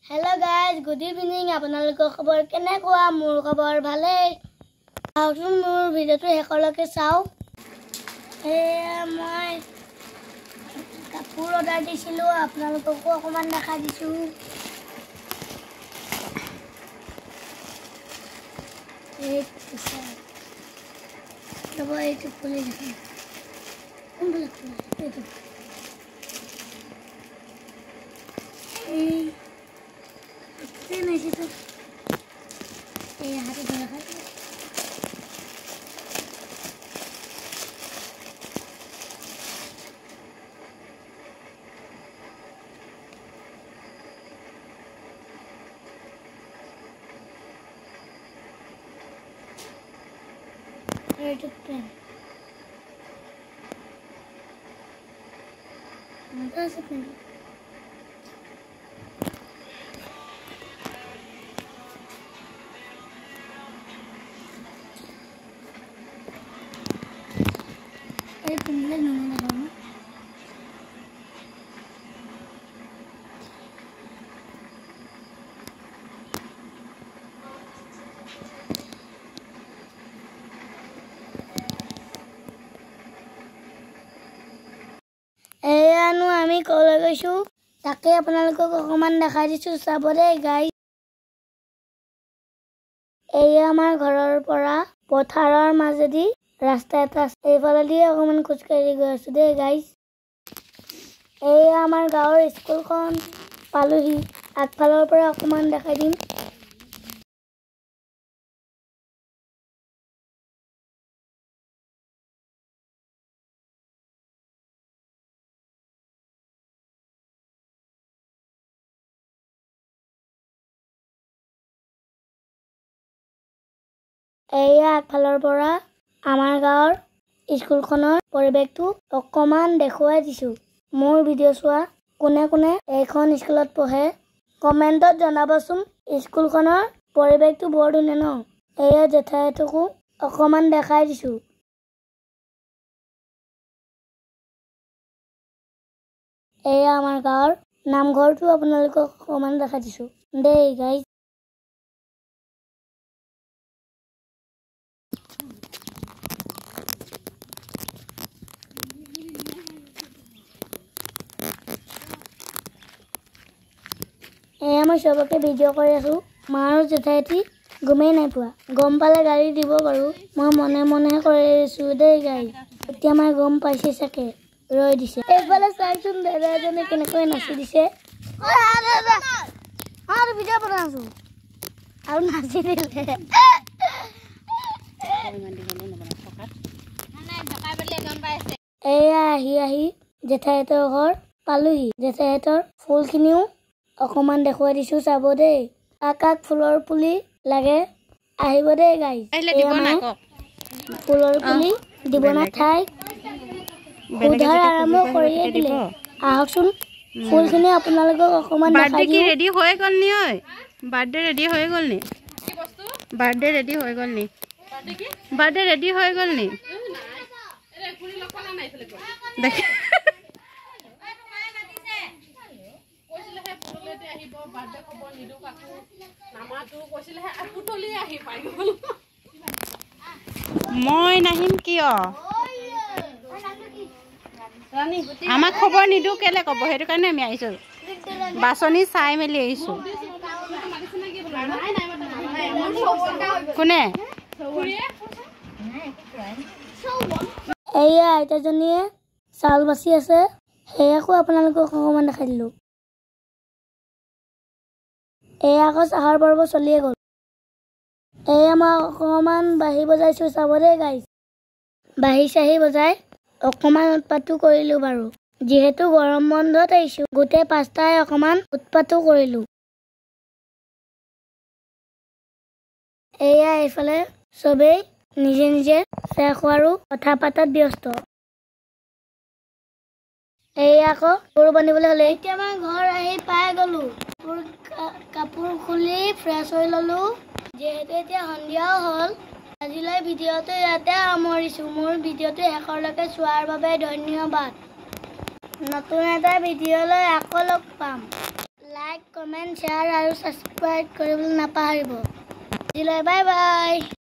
Hello guys, good evening. আপোনালোকৰ খবৰ কেনেকুৱা? মোৰ খবৰ ভালেই। আহকচোন মোৰ ভিডিঅ'টো শেষলৈকে চাও। মই কাপোৰ অৰ্ডাৰ দিছিলোঁ, আপোনালোককো অকমান দেখাই দিছোঁ। এইটো খুলি দেখাম। কোনটো খুলি? এইটো। necesito dejar de trabajar. Ready to play. That's a play. এয়ানো আমি কলৈ গৈছো তাকে আপোনালোকক অকমান দেখাই দিছো চাব দে গাইস এয়া আমাৰ ঘৰৰ পৰা পথাৰৰ মাজেদি ৰাস্তা এটা এইফালেদি অকমান খোজকাঢ়ি গৈ আছো দে গাইস এয়া আমাৰ গাঁৱৰ স্কুলখন পালোহি আগফালৰ পৰা অকমান দেখাই দিম এয়া আগফালৰ পৰা আমাৰ গাঁৱৰ স্কুলখনৰ পৰিৱেশটো অকমান দেখুৱাই দিছো মোৰ ভিডিঅ' চোৱা কোনে কোনে এইখন স্কুলত পঢ়ে কমেন্টত জনাবচোন স্কুলখনৰ পৰিৱেশটো বৰ ধুনীয়া ন এয়া জেঠাইটোকো অকমান দেখাই দিছো এয়া আমাৰ গাঁৱৰ নামঘৰটো আপোনালোকক অকমান দেখাই দিছো দেই গাইস মই সবকে ভিডিঅ' কৰি আছো মাৰ জেঠাইটি গমেই নাই পোৱা গম পালে গাড়ী দিব বাৰু মই মনে মনে কৰি আছো দেই গাই এতিয়া মই গম পাইছে চাকে ৰৈ দিছে এইফালে চাইছোন দাদাজনে কেনেকৈ নাচি দিছে আৰু ভিডিঅ' বনাইছো আৰু নাচি দিলে এয়া আহি জেঠাইহঁতৰ ঘৰ পালোহি জেঠাইহঁতৰ ফুলখিনিও অকমান দেখুৱাই দিছো চাব দেই আকাক ফুলৰ পুলি লাগে আহিব দেই গাইস ফুলৰ পুলি দিব না ঠাই উধাৰ আৰম্ভ কৰিয়ে দিলে আহকচোন ফুলখিনি আপোনালোকক অকমান দেখাই দিও ৰেডি হৈ গল নি ঐ বাৰ্থডে ৰেডি হৈ গল নি কি বস্তু বাৰ্থডে ৰেডি হৈ গল নি বাৰ্থডে ৰেডি হৈ গল নি এৰে ফুলি লকনা নাই ফেলে দেখ বাৰ্থডে খবৰ নিদু কাকু নামাটো কৈছিলেহে আকুতলি আহি পাই গল মই নাহিম কিয় আমাক খবৰ নিদু কেলে কব হেতু কাৰণে আমি আহিছো বাছনি চাই মেলি আহিছো কোনে এয়া আইতাজনীয়ে চাউল বাছি আছে হেয়াকো আপোনালোকক অকমান দেখাই দিলো এয়া আকৌ চাহৰ পৰ্ব চলিয়ে গ'ল এয়া মই অকমান বাঁহী বজাইছো চাব দেই গাইস বাঁহী চাহী বজাই অকমান উৎপাতো কৰিলো বাৰু যিহেতু গৰম বন্ধত আহিছো গোটেই পাঁচটাই অকমান উৎপাতো কৰিলো এয়া এইফালে সবেই নিজে নিজে চাহ খোৱাৰো কথা পাতাত ব্যস্ত এয়া আকৌ গৰু বান্ধিবলৈ হ'লে এতিয়া মই ঘৰ আহি পাই গলো কাপোৰ খুলি ফ্ৰেছ হৈ ললো যেহেতু এতিয়া সন্ধিয়াও হ'ল আজিলৈ ভিডিঅ'টো ইয়াতে সামৰিছো মোৰ ভিডিঅ'টো শেষলৈকে চোৱাৰ বাবে ধন্যবাদ নতুন এটা ভিডিঅ'লৈ আকৌ লগ পাম লাইক কমেণ্ট শ্বেয়াৰ আৰু ছাবস্ক্ৰাইব কৰিবলৈ নাপাহৰিব। আজিলৈ বাই বাই।